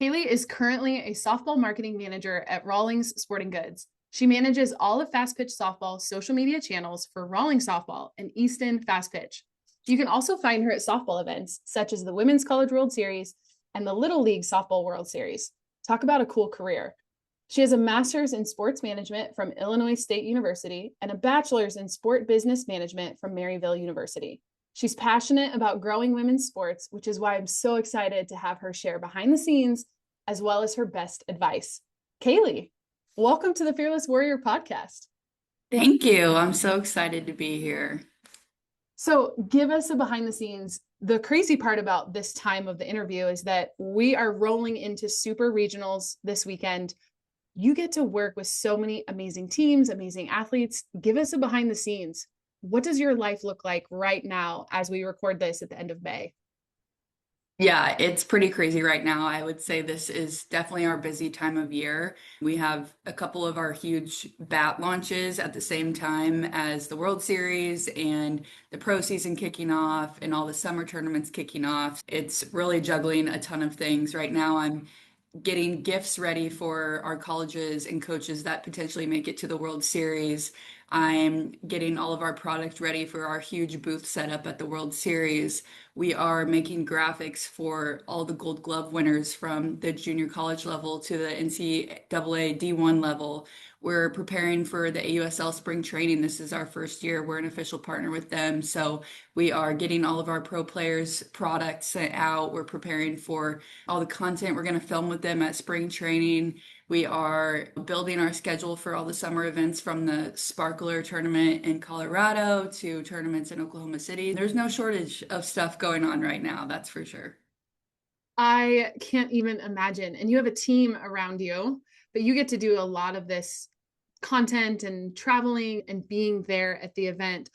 Kaylee is currently a softball marketing manager at Rawlings Sporting Goods. She manages all of Fastpitch softball social media channels for Rawlings softball and Easton Fastpitch. You can also find her at softball events such as the Women's College World Series and the Little League Softball World Series. Talk about a cool career. She has a master's in sports management from Illinois State University and a bachelor's in sport business management from Maryville University. She's passionate about growing women's sports, which is why I'm so excited to have her share behind the scenes as well as her best advice. Kaylee, welcome to the Fearless Warrior podcast. Thank you. I'm so excited to be here. So, give us a behind the scenes. The crazy part about this time of the interview is that we are rolling into super regionals this weekend. You get to work with so many amazing teams, amazing athletes. Give us a behind the scenes. What does your life look like right now as we record this at the end of May? Yeah, it's pretty crazy right now. I would say this is definitely our busy time of year. We have a couple of our huge bat launches at the same time as the World Series and the pro season kicking off and all the summer tournaments kicking off. It's really juggling a ton of things. Right now, I'm getting gifts ready for our colleges and coaches that potentially make it to the World Series. I'm getting all of our product ready for our huge booth setup at the World Series. We are making graphics for all the Gold Glove winners from the junior college level to the NCAA D1 level. We're preparing for the AUSL spring training. This is our first year. We're an official partner with them. So we are getting all of our pro players' products sent out. We're preparing for all the content we're going to film with them at spring training. We are building our schedule for all the summer events from the Sparkler tournament in Colorado to tournaments in Oklahoma City. There's no shortage of stuff going on right now, that's for sure. I can't even imagine. And you have a team around you, but you get to do a lot of this content and traveling and being there at the event.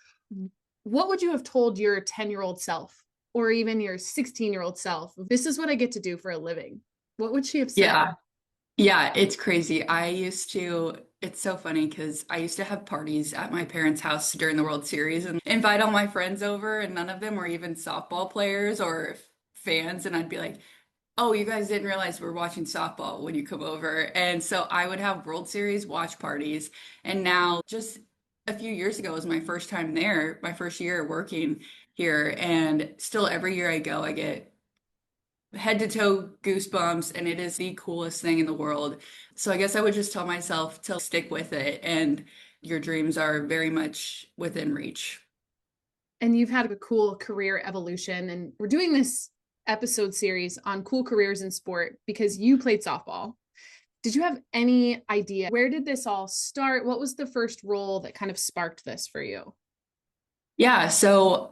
What would you have told your 10-year-old self or even your 16-year-old self? This is what I get to do for a living. What would she have said? Yeah. Yeah, it's crazy. It's so funny because I used to have parties at my parents' house during the World Series and invite all my friends over, and none of them were even softball players or fans. And I'd be like, oh, you guys didn't realize we're watching softball when you come over. And so I would have World Series watch parties. And now, just a few years ago was my first time there, my first year working here. And still, every year I go, I get head to toe goosebumps, and it is the coolest thing in the world. So I guess I would just tell myself to stick with it, and your dreams are very much within reach. And you've had a cool career evolution. And we're doing this episode series on cool careers in sport because you played softball. Did you have any idea where did this all start? What was the first role that kind of sparked this for you? Yeah, so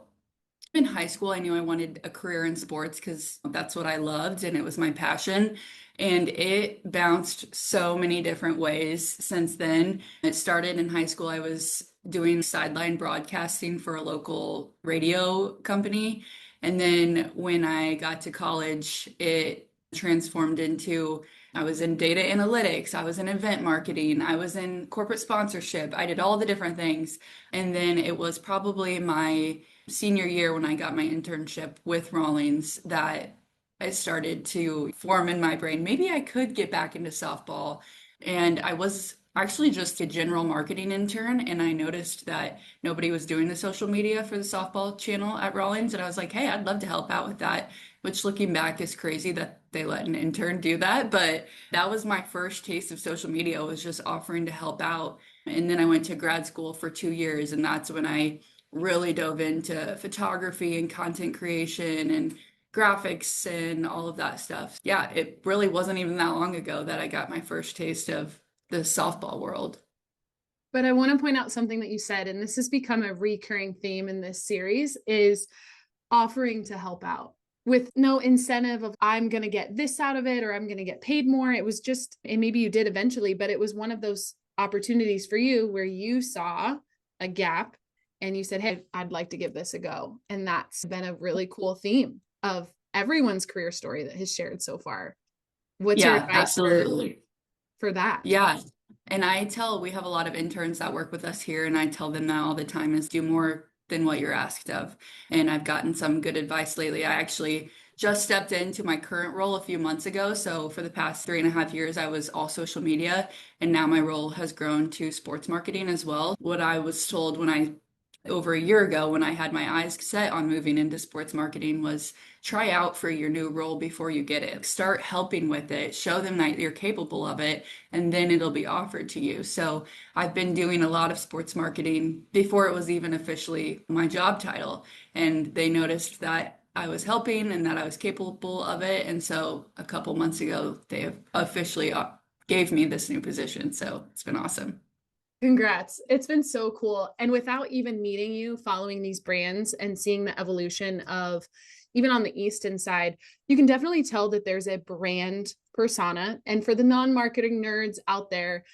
in high school, I knew I wanted a career in sports because that's what I loved and it was my passion. And it bounced so many different ways since then. It started in high school. I was doing sideline broadcasting for a local radio company. And then when I got to college, it transformed into I was in data analytics, I was in event marketing, I was in corporate sponsorship. I did all the different things. And then it was probably my senior year when I got my internship with Rawlings that I started to form in my brain. Maybe I could get back into softball. And I was actually just a general marketing intern. And I noticed that nobody was doing the social media for the softball channel at Rawlings. And I was like, hey, I'd love to help out with that. Which looking back is crazy that they let an intern do that. But that was my first taste of social media, was just offering to help out. And then I went to grad school for 2 years. And that's when I really dove into photography and content creation and graphics and all of that stuff. Yeah, it really wasn't even that long ago that I got my first taste of the softball world. But I want to point out something that you said, and this has become a recurring theme in this series, is offering to help out with no incentive of I'm going to get this out of it or I'm going to get paid more. It was just, and maybe you did eventually, but it was one of those opportunities for you where you saw a gap and you said, hey, I'd like to give this a go. And that's been a really cool theme of everyone's career story that has shared so far. What's your Yeah, advice absolutely. for that? Yeah. And we have a lot of interns that work with us here, and I tell them that all the time is do more than what you're asked of. And I've gotten some good advice lately. I actually just stepped into my current role a few months ago. So for the past 3.5 years, I was all social media, and now my role has grown to sports marketing as well. What I was told over a year ago, when I had my eyes set on moving into sports marketing, was try out for your new role before you get it. Start helping with it, show them that you're capable of it, and then it'll be offered to you. So I've been doing a lot of sports marketing before it was even officially my job title. And they noticed that I was helping and that I was capable of it. And so a couple months ago, they have officially gave me this new position. So it's been awesome. Congrats. It's been so cool. And without even meeting you, following these brands and seeing the evolution of even on the Easton side, you can definitely tell that there's a brand persona. And for the non-marketing nerds out there,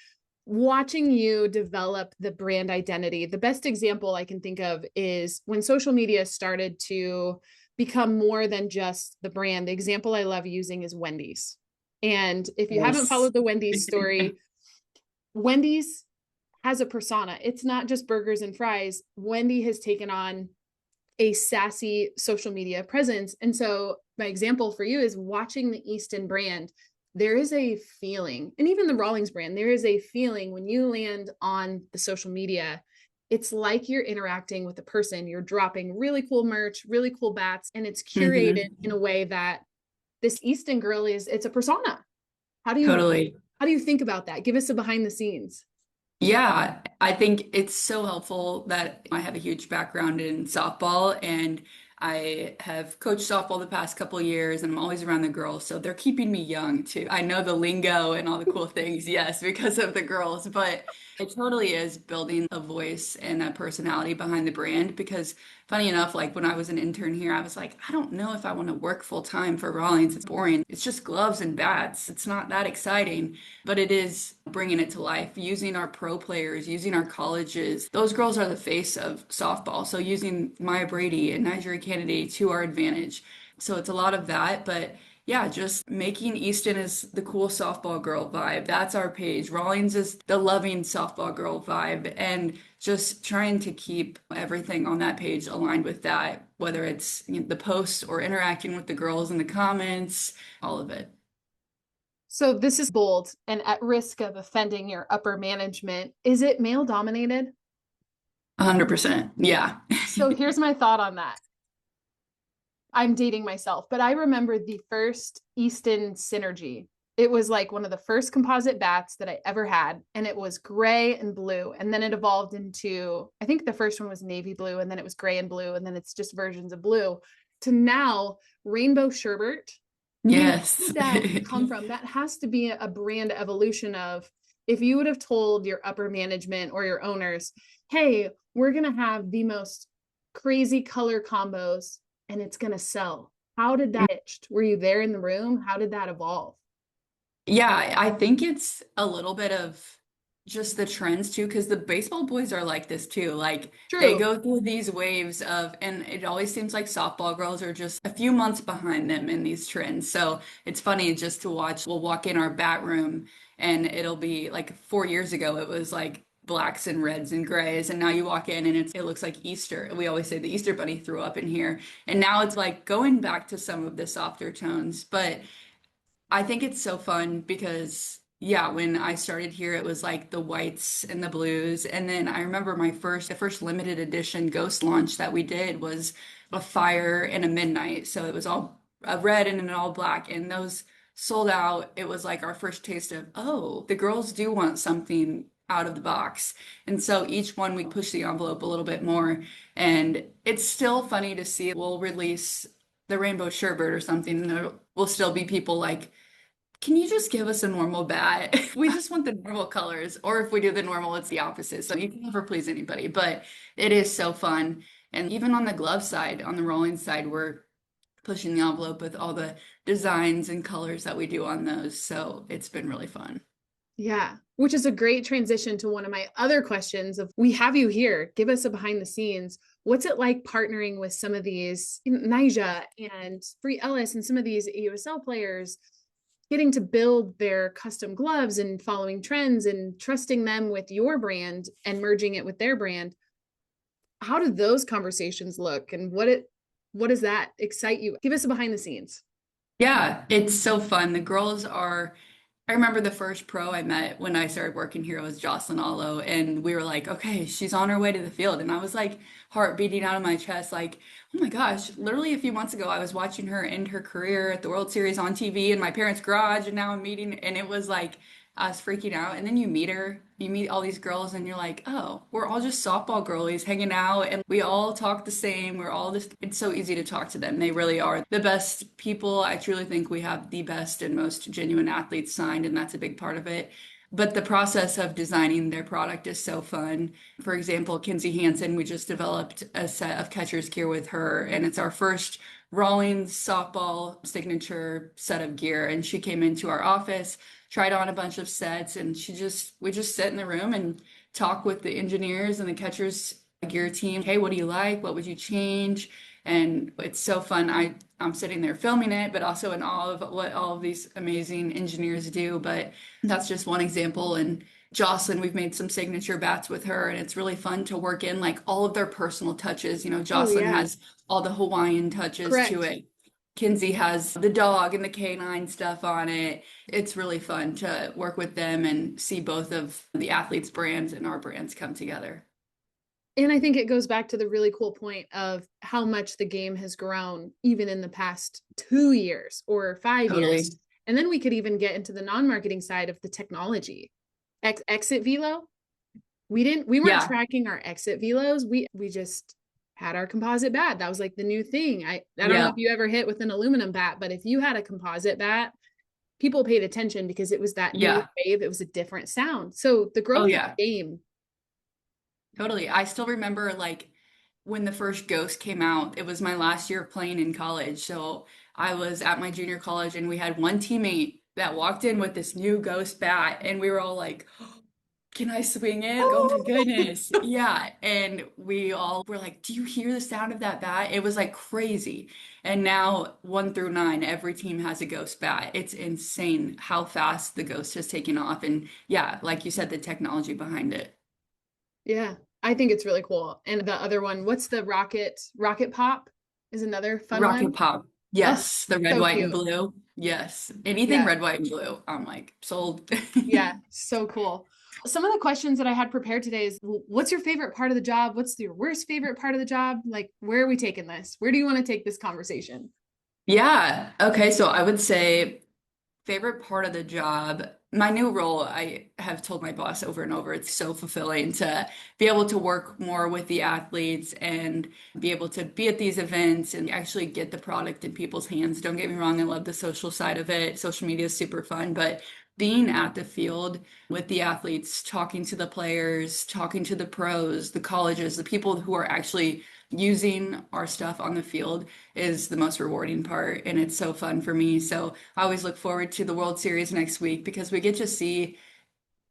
watching you develop the brand identity, the best example I can think of is when social media started to become more than just the brand. The example I love using is Wendy's. And if you haven't Yes. followed the Wendy's story, Wendy's has a persona. It's not just burgers and fries. Wendy has taken on a sassy social media presence. And so my example for you is watching the Easton brand. There is a feeling, and even the Rawlings brand, there is a feeling when you land on the social media, it's like you're interacting with a person. You're dropping really cool merch, really cool bats, and it's curated in a way that this Easton girl it's a persona. How do you Totally. how do you think about that? Give us a behind the scenes. Yeah, I think it's so helpful that I have a huge background in softball, and I have coached softball the past couple years, and I'm always around the girls, so they're keeping me young too. I know the lingo and all the cool things, yes, because of the girls, but it totally is building a voice and a personality behind the brand. Because funny enough, like when I was an intern here, I was like, I don't know if I want to work full time for Rawlings. It's boring. It's just gloves and bats. It's not that exciting, but it is bringing it to life, using our pro players, using our colleges. Those girls are the face of softball. So using Maya Brady and Nigeria Kennedy to our advantage. So it's a lot of that, but yeah, just making Easton is the cool softball girl vibe. That's our page. Rawlings is the loving softball girl vibe. And just trying to keep everything on that page aligned with that, whether it's the posts or interacting with the girls in the comments, all of it. So this is bold and at risk of offending your upper management. Is it male dominated? 100%. Yeah. So here's my thought on that. I'm dating myself, but I remember the first Easton Synergy. It was like one of the first composite bats that I ever had, and it was gray and blue. And then it evolved into, I think the first one was navy blue, and then it was gray and blue, and then it's just versions of blue to now rainbow sherbet. I mean, where Yes. did that come from? That has to be a brand evolution of if you would have told your upper management or your owners, hey, we're going to have the most crazy color combos and it's going to sell. How did that pitched? Were you there in the room? How did that evolve? Yeah, I think it's a little bit of just the trends too, because the baseball boys are like this too. Like they True. go through these waves of, and it always seems like softball girls are just a few months behind them in these trends. So it's funny just to watch. We'll walk in our bat room and it'll be like 4 years ago, it was like blacks and reds and grays. And now you walk in and it looks like Easter. We always say the Easter bunny threw up in here. And now it's like going back to some of the softer tones. But I think it's so fun because, yeah, when I started here, it was like the whites and the blues. And then I remember the first limited edition ghost launch that we did was a fire and a midnight. So it was all a red and an all black. And those sold out. It was like our first taste of, oh, the girls do want something out of the box. And so each one we push the envelope a little bit more. And it's still funny to see. We'll release the rainbow sherbet or something, and there will still be people like, can you just give us a normal bat? We just want the normal colors. Or if we do the normal, it's the opposite. So you can never please anybody, but it is so fun. And even on the glove side, on the rolling side, we're pushing the envelope with all the designs and colors that we do on those. So it's been really fun. Yeah, which is a great transition to one of my other questions of we have you here. Give us a behind the scenes. What's it like partnering with some of these Nija and Free Ellis and some of these AUSL players, getting to build their custom gloves and following trends and trusting them with your brand and merging it with their brand? How do those conversations look and What does that excite you? Give us a behind the scenes. Yeah, it's so fun. The girls are, I remember the first pro I met when I started working here was Jocelyn, and we were like, okay, she's on her way to the field. And I was like, heart beating out of my chest, like, oh my gosh, literally a few months ago, I was watching her end her career at the World Series on TV in my parents' garage, and now I'm meeting, and it was like, I was freaking out. And then you meet her, you meet all these girls, and you're like, oh, we're all just softball girlies hanging out, and we all talk the same. We're all just, it's so easy to talk to them. They really are the best people. I truly think we have the best and most genuine athletes signed, and that's a big part of it. But the process of designing their product is so fun. For example, Kenzie Hansen, we just developed a set of catcher's gear with her, and it's our first Rawlings softball signature set of gear. And she came into our office, tried on a bunch of sets, and we just sit in the room and talk with the engineers and the catcher's gear team. Hey, what do you like? What would you change? And it's so fun. I'm sitting there filming it, but also in awe of what all of these amazing engineers do. But that's just one example. And Jocelyn, we've made some signature bats with her, and it's really fun to work in like all of their personal touches. You know, Oh, Jocelyn yeah. has all the Hawaiian touches to Correct. it. Kenzie has the dog and the canine stuff on it. It's really fun to work with them and see both of the athletes' brands and our brands come together. And I think it goes back to the really cool point of how much the game has grown, even in the past 2 years or 5 years. Totally. And then we could even get into the non-marketing side of the technology. Exit velo. We weren't Yeah. tracking our exit velos. We just had our composite bat. That was like the new thing. I don't know Yeah. if you ever hit with an aluminum bat, but if you had a composite bat, people paid attention because it was that new Yeah. wave. It was a different sound. So the Oh, growth of yeah. the game. Totally. I still remember like when the first Ghost came out, it was my last year of playing in college. So I was at my junior college and we had one teammate that walked in with this new Ghost bat and we were all like, can I swing it? Oh my goodness. Yeah. And we all were like, do you hear the sound of that bat? It was like crazy. And now 1 through 9, every team has a Ghost bat. It's insane how fast the Ghost has taken off. And yeah, like you said, the technology behind it. Yeah, I think it's really cool. And the other one, what's the rocket pop is another fun Rocket one. Pop. Oh, Yes, the red, so white, and cute. blue. Yes. Anything Yeah. red, white, and blue, I'm like sold. Yeah, so cool. Some of the questions that I had prepared today is what's your favorite part of the job? What's your worst favorite part of the job? Like, where are we taking this? Where do you want to take this conversation? Yeah. Okay. So I would say favorite part of the job, my new role, I have told my boss over and over, it's so fulfilling to be able to work more with the athletes and be able to be at these events and actually get the product in people's hands. Don't get me wrong, I love the social side of it. Social media is super fun, but being at the field with the athletes, talking to the players, talking to the pros, the colleges, the people who are actually using our stuff on the field is the most rewarding part. And it's so fun for me. So I always look forward to the World Series next week because we get to see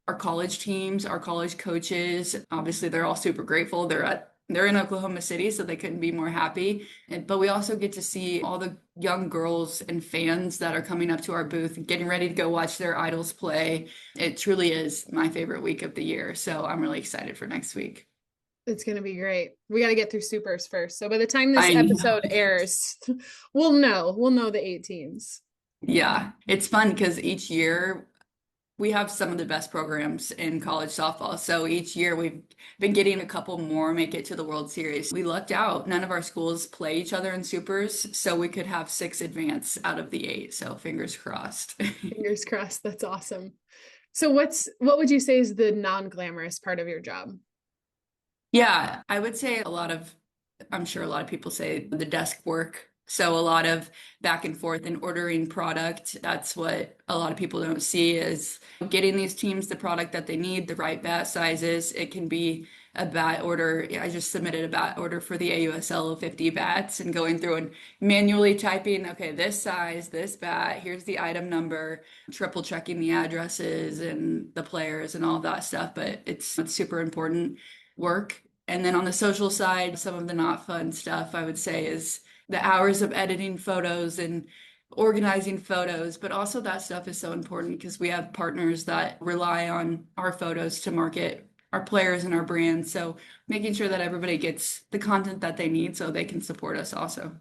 our college teams, our college coaches. Obviously, they're all super grateful. They're in Oklahoma City, so they couldn't be more happy. But we also get to see all the young girls and fans that are coming up to our booth, getting ready to go watch their idols play. It truly is my favorite week of the year. So I'm really excited for next week. It's going to be great. We got to get through supers first. So by the time this I know. episode airs, we'll know the 8 teams. Yeah, it's fun because each year we have some of the best programs in college softball. So each year we've been getting a couple more make it to the World Series. We lucked out. None of our schools play each other in supers, so we could have 6 advance out of the 8. So fingers crossed. Fingers crossed. That's awesome. So what would you say is the non-glamorous part of your job? Yeah, I would say I'm sure a lot of people say the desk work. So a lot of back and forth and ordering product. That's what a lot of people don't see is getting these teams the product that they need, the right bat sizes. It can be a bat order. I just submitted a bat order for the AUSL of 50 bats and going through and manually typing, okay, this size, this bat, here's the item number, triple checking the addresses and the players and all of that stuff. But it's super important work. And then on the social side, some of the not fun stuff I would say is the hours of editing photos and organizing photos, but also that stuff is so important because we have partners that rely on our photos to market our players and our brands. So making sure that everybody gets the content that they need so they can support us also.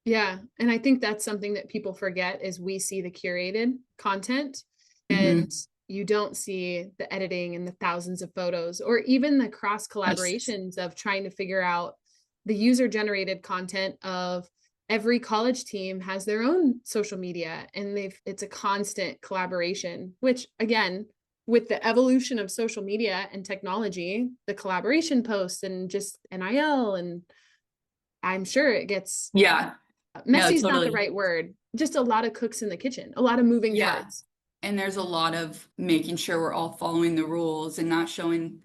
Yeah. And I think that's something that people forget is we see the curated content and Hmm. you don't see the editing and the thousands of photos or even the cross Yes. collaborations of trying to figure out the user generated content of every college team has their own social media and it's a constant collaboration, which again, with the evolution of social media and technology, the collaboration posts and just NIL and I'm sure it gets Yeah. No, messy is not the totally. right word. Just a lot of cooks in the kitchen, a lot of moving Yeah. parts. And there's a lot of making sure we're all following the rules and not showing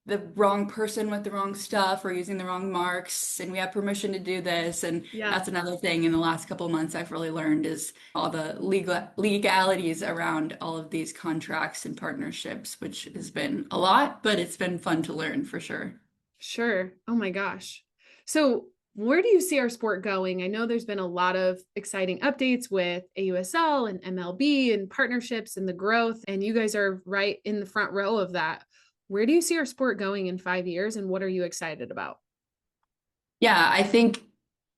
the wrong person with the wrong stuff or using the wrong marks. And we have permission to do this. And Yeah, that's another thing in the last couple of months I've really learned is all the legalities around all of these contracts and partnerships, which has been a lot, but it's been fun to learn for sure. sure. Oh my gosh. So, where do you see our sport going? I know there's been a lot of exciting updates with AUSL and MLB and partnerships and the growth, and you guys are right in the front row of that. Where do you see our sport going in 5 years, and what are you excited about? Yeah, I think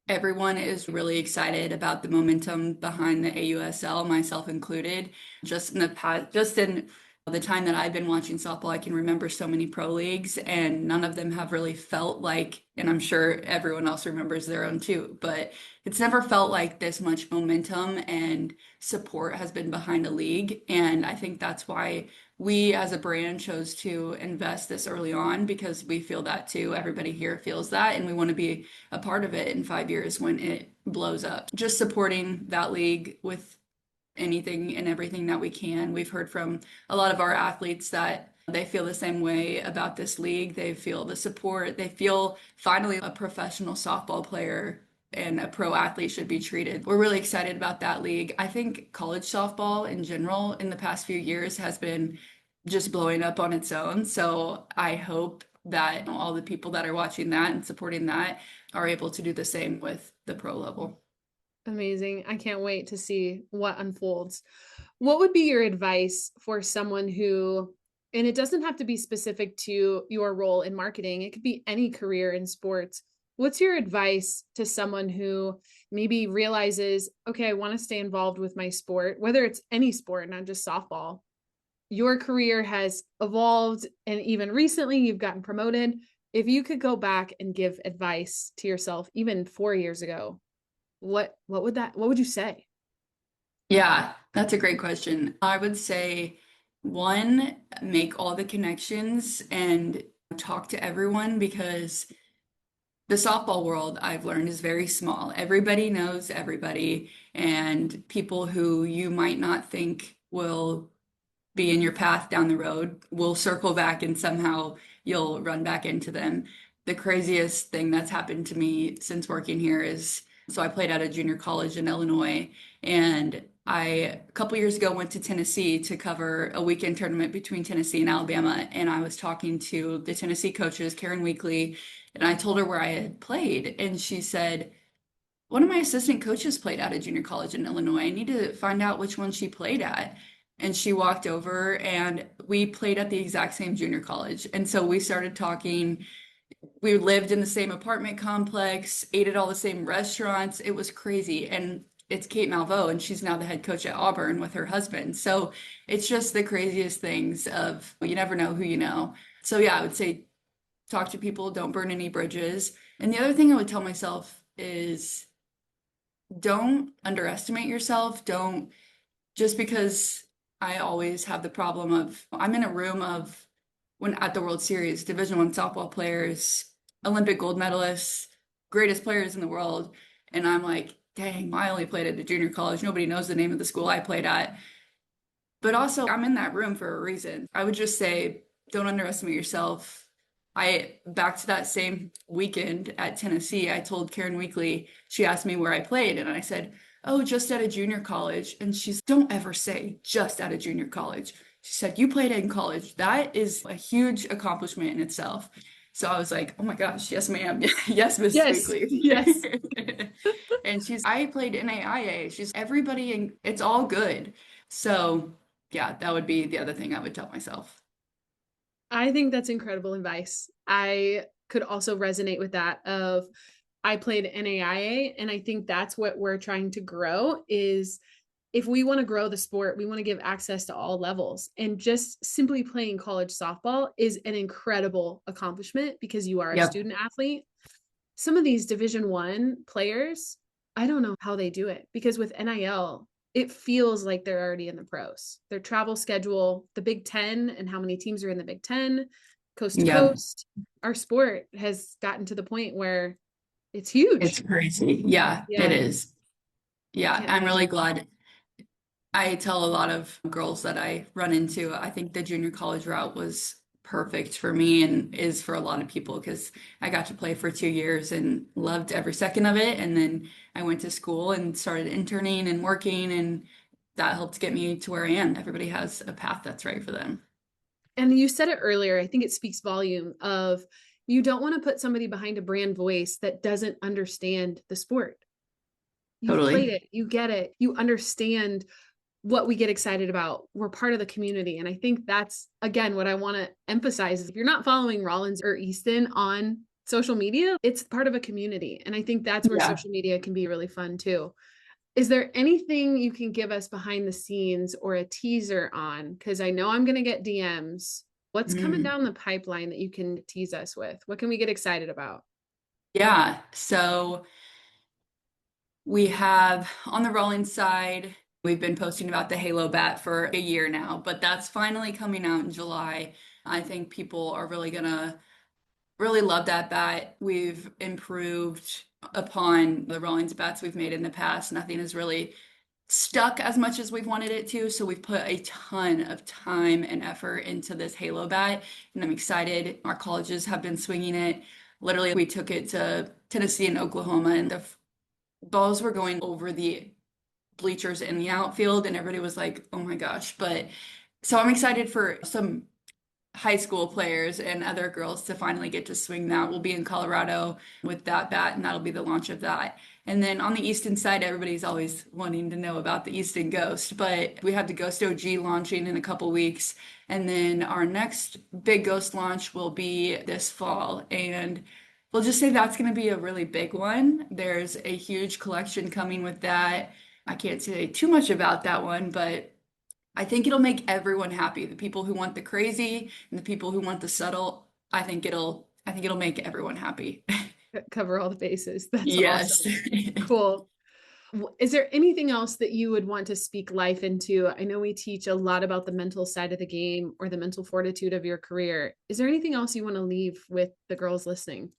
everyone is really excited about the momentum behind the AUSL, myself included. Just in the past, just in the time that I've been watching softball, I can remember so many pro leagues, and none of them have really felt like, and I'm sure everyone else remembers their own too, but it's never felt like this much momentum and support has been behind a league. And I think that's why we as a brand chose to invest this early on because we feel that too. Everybody here feels that, and we want to be a part of it in 5 years when it blows up. Just supporting that league with anything and everything that we can. We've heard from a lot of our athletes that they feel the same way about this league. They feel the support. They feel finally a professional softball player and a pro athlete should be treated. We're really excited about that league. I think college softball in general in the past few years has been just blowing up on its own. So I hope that all the people that are watching that and supporting that are able to do the same with the pro level. Amazing. I can't wait to see what unfolds. What would be your advice for someone who, and it doesn't have to be specific to your role in marketing, it could be any career in sports. What's your advice to someone who maybe realizes, okay, I want to stay involved with my sport, whether it's any sport, not just softball? Your career has evolved, and even recently you've gotten promoted. If you could go back and give advice to yourself, even 4 years ago, what would you say? Yeah, that's a great question. I would say one, make all the connections and talk to everyone because the softball world I've learned is very small. Everybody knows everybody, and people who you might not think will be in your path down the road will circle back and somehow you'll run back into them. The craziest thing that's happened to me since working here is so I played at a junior college in Illinois, and I a couple years ago went to Tennessee to cover a weekend tournament between Tennessee and Alabama, and I was talking to the Tennessee coaches, Karen Weekly, and I told her where I had played, and she said, one of my assistant coaches played at a junior college in Illinois. I need to find out which one she played at. And she walked over and we played at the exact same junior college. And so we started talking. We lived in the same apartment complex, ate at all the same restaurants. It was crazy. And it's Kate Malveaux, and she's now the head coach at Auburn with her husband. So it's just the craziest things of you never know who you know. So yeah, I would say talk to people, don't burn any bridges. And the other thing I would tell myself is don't underestimate yourself. Don't just because I always have the problem of I'm in a room of when at the World Series, Division I softball players, Olympic gold medalists, greatest players in the world, and I'm like, dang, I only played at a junior college. Nobody knows the name of the school I played at. But also, I'm in that room for a reason. I would just say, don't underestimate yourself. Back to that same weekend at Tennessee, I told Karen Weekly, she asked me where I played, and I said, oh, just at a junior college. And she's, don't ever say just at a junior college. She said, you played in college. That is a huge accomplishment in itself. So I was like, oh my gosh, yes, ma'am. Yes, Miss Yes, Weekly. yes. And I played NAIA. She's everybody, and it's all good. So yeah, that would be the other thing I would tell myself. I think that's incredible advice. I could also resonate with that of I played NAIA, and I think that's what we're trying to grow is if we want to grow the sport, we want to give access to all levels. And just simply playing college softball is an incredible accomplishment because you are a Yep. student athlete. Some of these Division I players, I don't know how they do it because with NIL, it feels like they're already in the pros. Their travel schedule, the Big Ten, and how many teams are in the Big Ten, coast to Yep. coast. Our sport has gotten to the point where it's It's huge. crazy. Yeah, it Yeah, is. Yeah, can't I'm really imagine. glad. I tell a lot of girls that I run into, I think the junior college route was perfect for me and is for a lot of people because I got to play for 2 years and loved every second of it. And then I went to school and started interning and working, and that helped get me to where I am. Everybody has a path that's right for them. And you said it earlier, I think it speaks volume of you don't want to put somebody behind a brand voice that doesn't understand the sport. You've played Totally. it, you get it, you understand what we get excited about. We're part of the community. And I think that's, again, what I want to emphasize is if you're not following Rawlins or Easton on social media, it's part of a community. And I think that's where Yeah. social media can be really fun too. Is there anything you can give us behind the scenes or a teaser on? Because I know I'm going to get DMs. What's coming Mm. down the pipeline that you can tease us with? What can we get excited about? Yeah. So we have on the rolling side, we've been posting about the Halo bat for a year now, but that's finally coming out in July. I think people are really gonna really love that bat. We've improved upon the Rawlings bats we've made in the past. Nothing has really stuck as much as we've wanted it to, so we've put a ton of time and effort into this Halo bat, and I'm excited. Our colleges have been swinging it. Literally, we took it to Tennessee and Oklahoma, and the balls were going over the bleachers in the outfield, and everybody was like, oh my gosh. But so I'm excited for some high school players and other girls to finally get to swing that. We'll be in Colorado with that bat, and that'll be the launch of that. And then on the Easton side, everybody's always wanting to know about the Easton Ghost, but we have the Ghost OG launching in a couple weeks. And then our next big Ghost launch will be this fall. And we'll just say that's going to be a really big one. There's a huge collection coming with that. I can't say too much about that one, but I think it'll make everyone happy. The people who want the crazy and the people who want the subtle. I think it'll make everyone happy. Cover all the bases. That's Yes. awesome. Cool. Is there anything else that you would want to speak life into? I know we teach a lot about the mental side of the game or the mental fortitude of your career. Is there anything else you want to leave with the girls listening?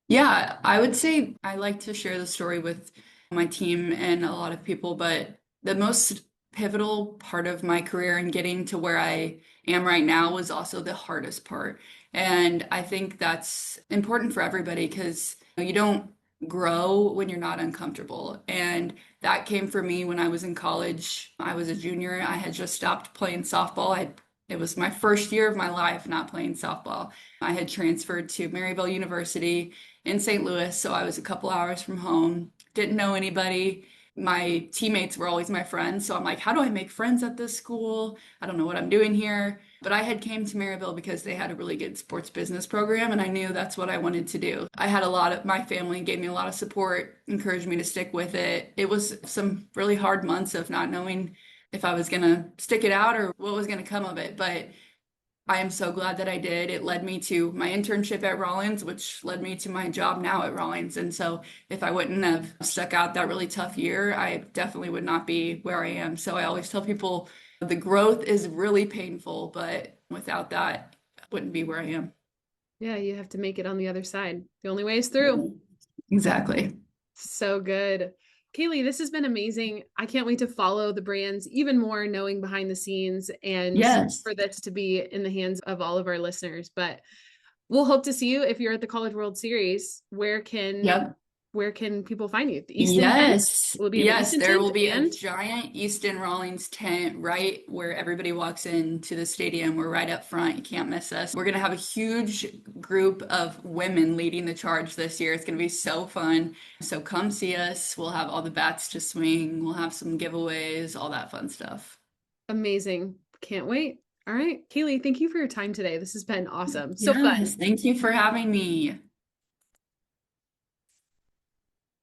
Yeah, I would say I like to share the story with my team and a lot of people, but the most pivotal part of my career and getting to where I am right now was also the hardest part. And I think that's important for everybody because you don't grow when you're not uncomfortable. And that came for me when I was in college. I was a junior. I had just stopped playing softball. It was my first year of my life not playing softball. I had transferred to Maryville University in St. Louis, so I was a couple hours from home. Didn't know anybody. My teammates were always my friends, so I'm like, how do I make friends at this school? I don't know what I'm doing here. But I had came to Maryville because they had a really good sports business program, and I knew that's what I wanted to do. I had a lot of my family gave me a lot of support, encouraged me to stick with it. It was some really hard months of not knowing if I was gonna stick it out or what was gonna come of it, but I am so glad that I did. It led me to my internship at Rawlings, which led me to my job now at Rawlings. And so if I wouldn't have stuck out that really tough year, I definitely would not be where I am. So I always tell people the growth is really painful, but without that, I wouldn't be where I am. Yeah, you have to make it on the other side. The only way is through. Exactly. So good. Kaylee, this has been amazing. I can't wait to follow the brands even more, knowing behind the scenes and Yes. for this to be in the hands of all of our listeners. But we'll hope to see you if you're at the College World Series. Yep. Where can people find you? The Easton tent? Yes, Will it be in the yes, Easton there tent will be a and giant Easton Rawlings tent right where everybody walks into the stadium. We're right up front. You can't miss us. We're going to have a huge group of women leading the charge this year. It's going to be so fun. So come see us. We'll have all the bats to swing. We'll have some giveaways, all that fun stuff. amazing. Can't wait. All right. Kaylee, thank you for your time today. This has been awesome. So fun. Yes, thank you for having me.